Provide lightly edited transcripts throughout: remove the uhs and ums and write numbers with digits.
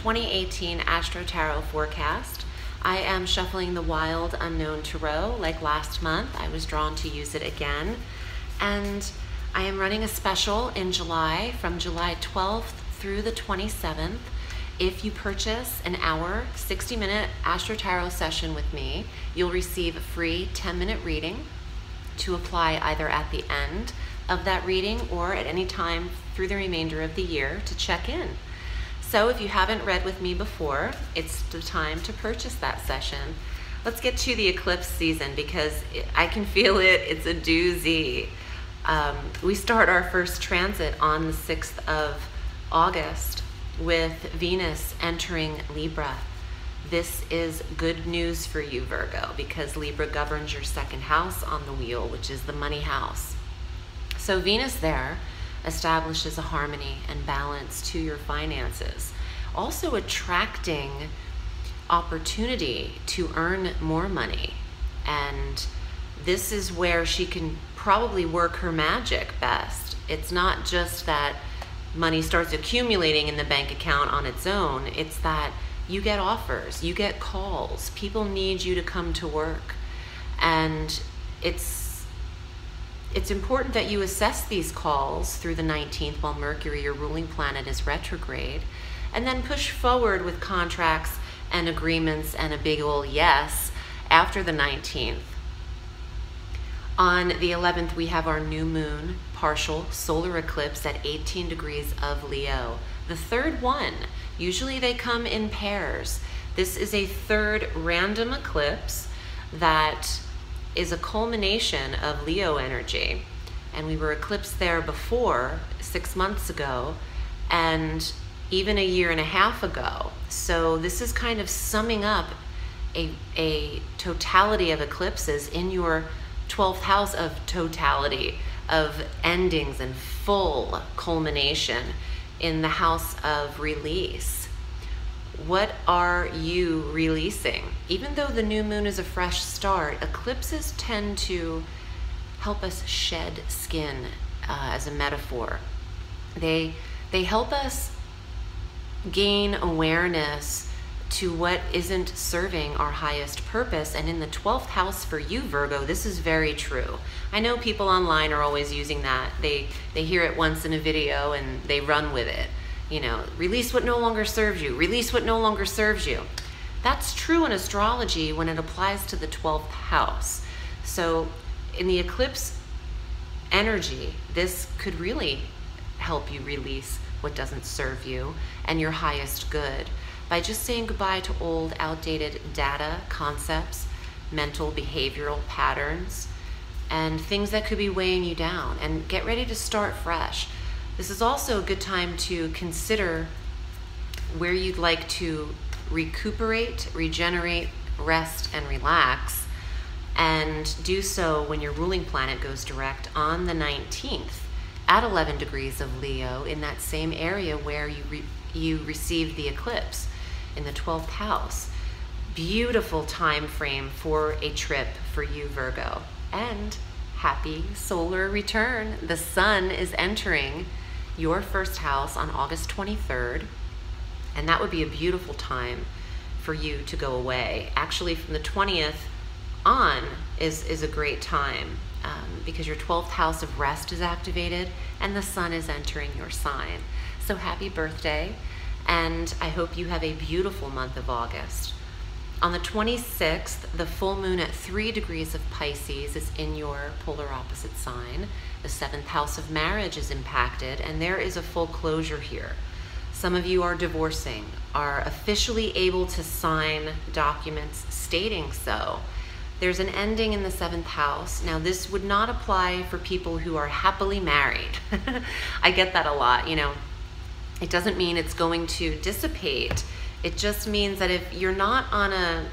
2018 Astro Tarot forecast. I am shuffling the Wild Unknown Tarot like last month. I was drawn to use it again. And I am running a special in July from July 12th through the 27th. If you purchase an hour, 60-minute Astro Tarot session with me, you'll receive a free 10-minute reading to apply either at the end of that reading or at any time through the remainder of the year to check in. So if you haven't read with me before, it's the time to purchase that session. Let's get to the eclipse season because I can feel it. It's a doozy. We start our first transit on the 6th of August with Venus entering Libra. This is good news for you, Virgo, because Libra governs your second house on the wheel, which is the money house. So Venus there establishes a harmony and balance to your finances, also attracting opportunity to earn more money. And this is where she can probably work her magic best. It's not just that money starts accumulating in the bank account on its own, it's that you get offers, you get calls, people need you to come to work. And it's important that you assess these calls through the 19th while Mercury, your ruling planet, is retrograde, and then push forward with contracts and agreements and a big ol' yes after the 19th. On the 11th, we have our new moon partial solar eclipse at 18 degrees of Leo. The third one, usually they come in pairs. This is a third random eclipse that is a culmination of Leo energy. And we were eclipsed there before, 6 months ago, and even a year and a half ago. So this is kind of summing up a totality of eclipses in your 12th house of totality, of endings and full culmination in the house of release. What are you releasing? Even though the new moon is a fresh start, eclipses tend to help us shed skin as a metaphor. They help us gain awareness to what isn't serving our highest purpose. And in the 12th house for you, Virgo, this is very true. I know people online are always using that. They hear it once in a video and they run with it. You know, release what no longer serves you. Release what no longer serves you. That's true in astrology when it applies to the 12th house. So in the eclipse energy, this could really help you release what doesn't serve you and your highest good by just saying goodbye to old, outdated data, concepts, mental, behavioral patterns, and things that could be weighing you down, and get ready to start fresh. This is also a good time to consider where you'd like to recuperate, regenerate, rest, and relax, and do so when your ruling planet goes direct on the 19th at 11 degrees of Leo in that same area where you received the eclipse in the 12th house. Beautiful time frame for a trip for you, Virgo. And happy solar return. The sun is entering your first house on August 23rd, and that would be a beautiful time for you to go away. Actually, from the 20th on is a great time because your 12th house of rest is activated and the sun is entering your sign. So happy birthday, and I hope you have a beautiful month of August. On the 26th, the full moon at 3 degrees of Pisces is in your polar opposite sign. The 7th house of marriage is impacted, and there is a full closure here. Some of you are divorcing, are officially able to sign documents stating so. There's an ending in the 7th house. Now, this would not apply for people who are happily married. I get that a lot, you know. It doesn't mean it's going to dissipate. It just means that if you're not on a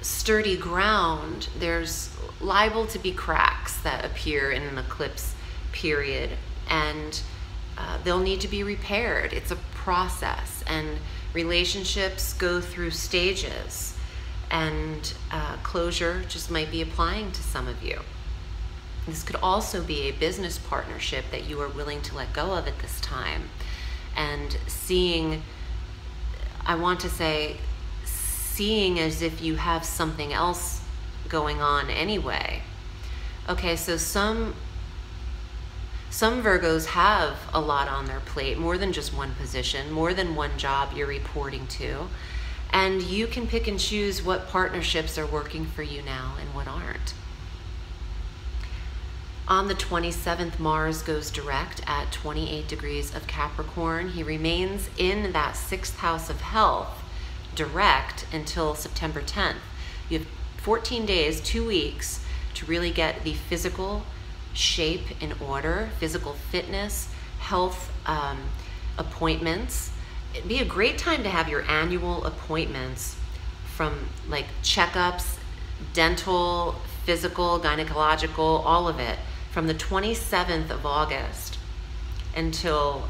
sturdy ground, there's liable to be cracks that appear in an eclipse period, and they'll need to be repaired. It's a process, and relationships go through stages, and closure just might be applying to some of you. This could also be a business partnership that you are willing to let go of at this time, and seeing I want to say, seeing as if you have something else going on anyway. Okay, so some Virgos have a lot on their plate, more than just one position, more than one job you're reporting to. And you can pick and choose what partnerships are working for you now and what aren't. On the 27th, Mars goes direct at 28 degrees of Capricorn. He remains in that 6th house of health direct until September 10th. You have 14 days, 2 weeks, to really get the physical shape in order, physical fitness, health appointments. It'd be a great time to have your annual appointments, from like checkups, dental, physical, gynecological, all of it, from the 27th of August until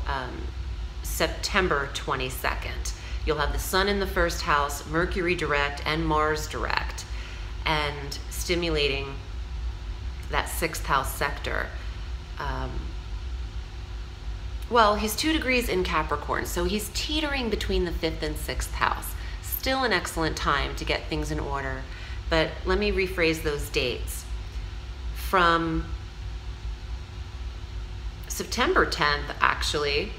September 22nd. You'll have the Sun in the 1st house, Mercury direct, and Mars direct, and stimulating that 6th house sector. Well, he's 2 degrees in Capricorn, so he's teetering between the 5th and 6th house. Still an excellent time to get things in order, but let me rephrase those dates. From September 10th, actually,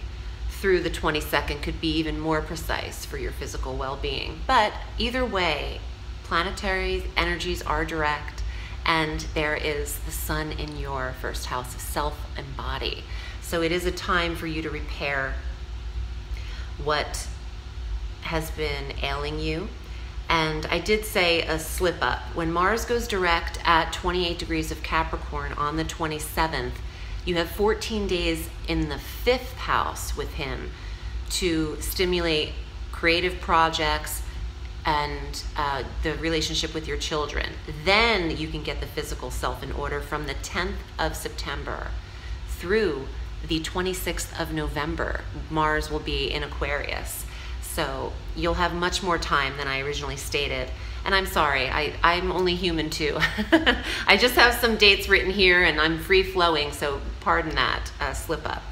through the 22nd could be even more precise for your physical well-being. But either way, planetary energies are direct, and there is the Sun in your 1st house of self and body. So it is a time for you to repair what has been ailing you. And I did say a slip up. When Mars goes direct at 28 degrees of Capricorn on the 27th, you have 14 days in the 5th house with him to stimulate creative projects and the relationship with your children. Then you can get the physical self in order from the 10th of September through the 26th of November. Mars will be in Aquarius. So you'll have much more time than I originally stated. And I'm sorry, I'm only human too. I just have some dates written here and I'm free flowing, so pardon that slip up.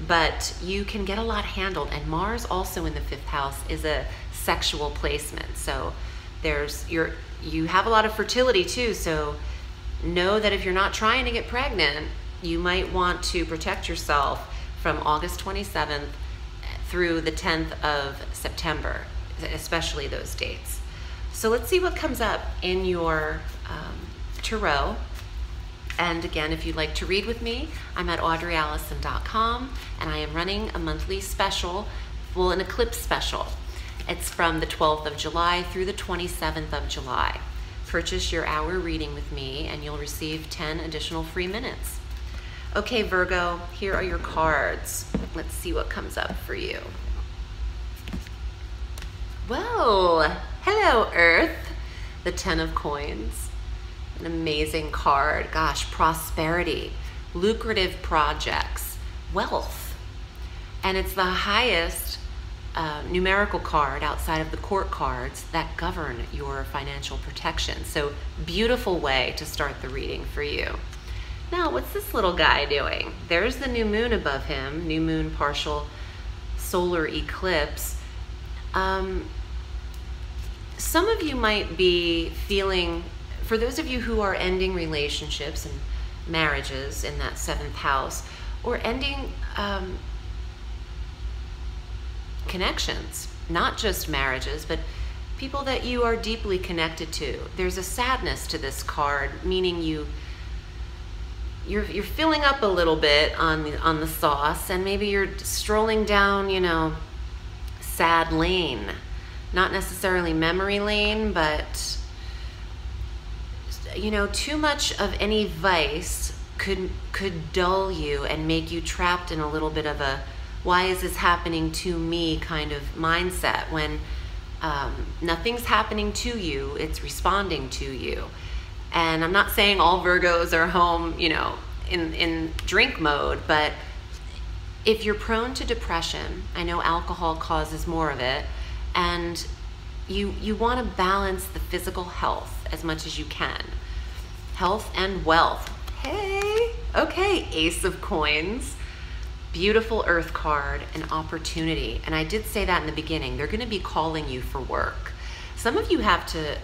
But you can get a lot handled, and Mars also in the 5th house is a sexual placement. So you have a lot of fertility too, so know that if you're not trying to get pregnant, you might want to protect yourself from August 27th through the 10th of September, especially those dates. So let's see what comes up in your tarot. And again, if you'd like to read with me, I'm at audreyalison.com, and I am running a monthly special, well, an eclipse special. It's from the 12th of July through the 27th of July. Purchase your hour reading with me and you'll receive 10 additional free minutes. Okay, Virgo, here are your cards. Let's see what comes up for you. Well, hello, Earth. The 10 of Coins. An amazing card. Gosh, prosperity, lucrative projects, wealth. And it's the highest numerical card outside of the court cards that govern your financial protection. So beautiful way to start the reading for you. Now, what's this little guy doing? There's the new moon above him, new moon partial solar eclipse. Some of you might be feeling, for those of you who are ending relationships and marriages in that 7th house, or ending connections, not just marriages, but people that you are deeply connected to. There's a sadness to this card, meaning you're filling up a little bit on the sauce, and maybe you're strolling down, you know, sad lane. Not necessarily memory lane, but you know, too much of any vice could dull you and make you trapped in a little bit of a why is this happening to me kind of mindset, when nothing's happening to you, it's responding to you. And I'm not saying all Virgos are home, you know, in drink mode, but if you're prone to depression, I know alcohol causes more of it, and you want to balance the physical health as much as you can. Health and wealth. Hey, okay, Ace of Coins. Beautiful Earth card, an opportunity. And I did say that in the beginning. They're going to be calling you for work. Some of you have to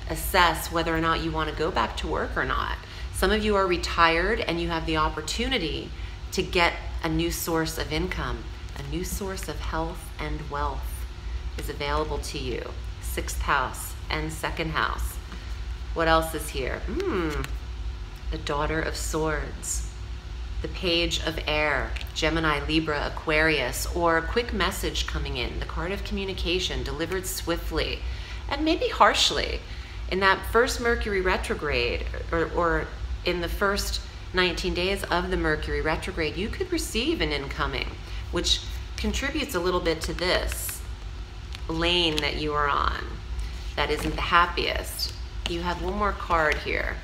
assess whether or not you want to go back to work or not. Some of you are retired and you have the opportunity to get a new source of income. A new source of health and wealth is available to you. 6th house and 2nd house. What else is here? The Daughter of Swords. The Page of Air, Gemini, Libra, Aquarius, or a quick message coming in. The card of communication delivered swiftly and maybe harshly. In that first Mercury retrograde, or in the first 19 days of the Mercury retrograde, you could receive an incoming, which contributes a little bit to this lane that you are on that isn't the happiest. You have one more card here.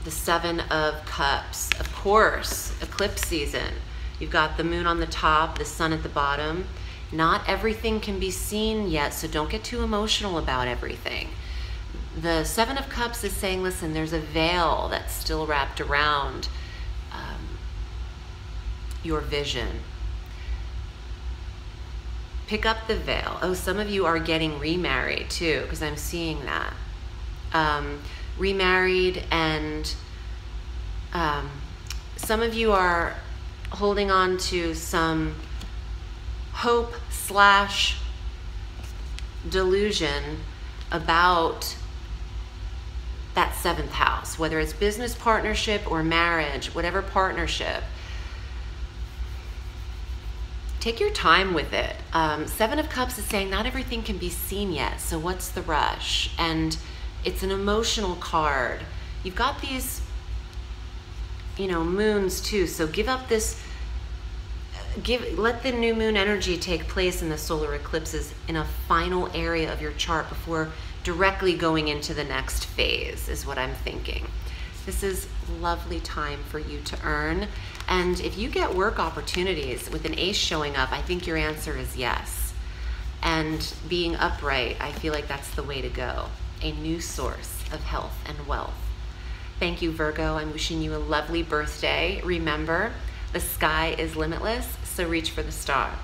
The 7 of Cups. Of course, eclipse season. You've got the moon on the top, the sun at the bottom. Not everything can be seen yet, so don't get too emotional about everything. The 7 of Cups is saying, listen, there's a veil that's still wrapped around your vision. Pick up the veil. Oh, some of you are getting remarried too, because I'm seeing that. Remarried, and some of you are holding on to some hope / delusion about that 7th house, whether it's business partnership or marriage, whatever partnership. Take your time with it. 7 of Cups is saying not everything can be seen yet, so what's the rush? And it's an emotional card. You've got these, moons too, so give up this, let the new moon energy take place in the solar eclipses in a final area of your chart before directly going into the next phase, is what I'm thinking. This is a lovely time for you to earn. And if you get work opportunities with an ace showing up, I think your answer is yes. And being upright, I feel like that's the way to go. A new source of health and wealth. Thank you, Virgo. I'm wishing you a lovely birthday. Remember, the sky is limitless, so reach for the stars.